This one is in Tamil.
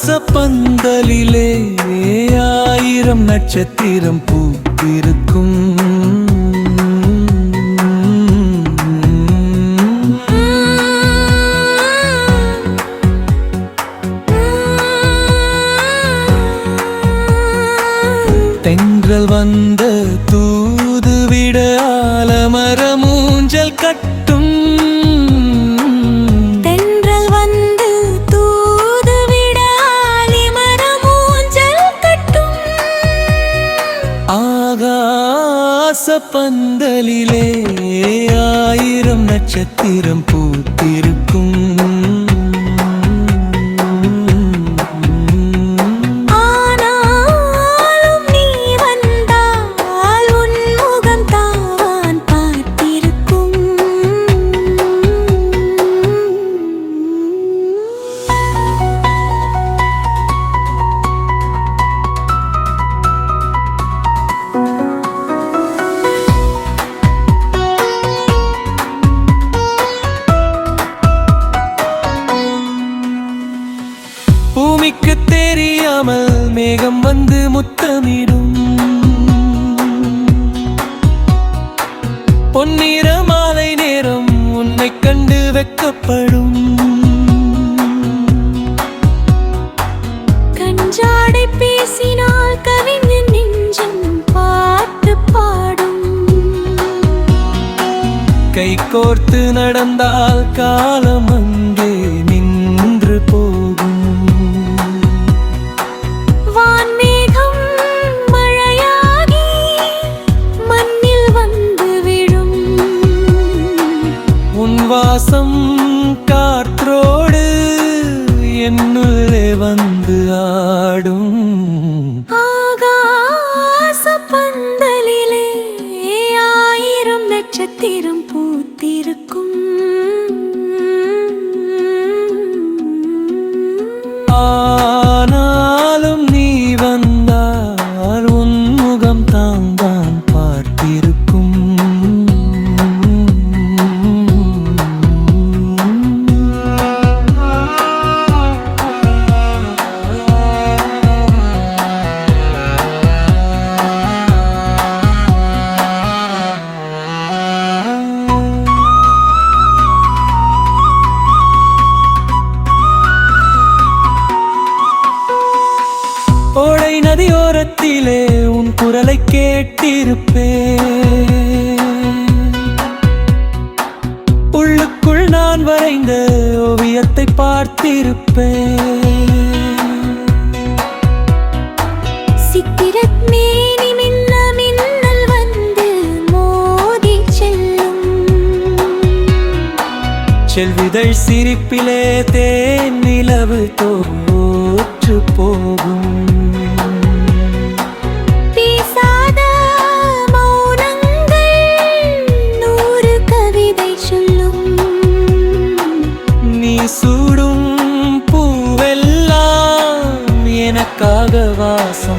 வாசப்பந்தலிலே ஆயிரம் நட்சத்திரம் பூத்திருக்கும். தென்றல் வந்த தூதுவிட ஆலமரம் ஊஞ்சல் கட்டும். தென்றல் வந்து தூதுவிட ஆலமரம் ஊஞ்சல் கட்டும். ஆகாச பந்தலிலே ஆயிரம் நட்சத்திரம் பூத்திருக்கும். பூமிக்கு தெரியாமல் மேகம் வந்து முத்தமிடும். பொன்னிற மாலை நேரம் உன்னை கண்டு வெட்கப்படும். கஞ்சாடை பேசினால் கவிஞன் நெஞ்சம் பாட்டு பாடும். கை கோர்த்து நடந்தால் காலம் அங்கே நின்று போகும். வான்மேகம் மழையாகி மண்ணில் வந்து விழும். உன் வாசம் காற்றோடு என்னுள்ளே வந்து ஆடும். ஆகாச பந்தலிலே ஆயிரம் நட்சத்திரம் பூத்திருக்கும். ஆனாலும் நீ வந்தால் உன் முகம் தான் பார்த்திருக்கும். ஓடை நதியோரத்திலே உன் குரலை கேட்டிருப்பேன். உள்ளுக்குள் நான் வரைந்த ஓவியத்தை பார்த்திருப்பேன். சித்திரத் மேனி மின்ன மின்னல் வந்து மோதி செல்லும். செல்விதழ் சிரிப்பிலே தேன் நிலவு தோற்று போகும். பேசாத மௌனங்கள் 100 கவிதை சொல்லும். நீ சூடும் பூவெல்லாம் எனக்காக வாசம்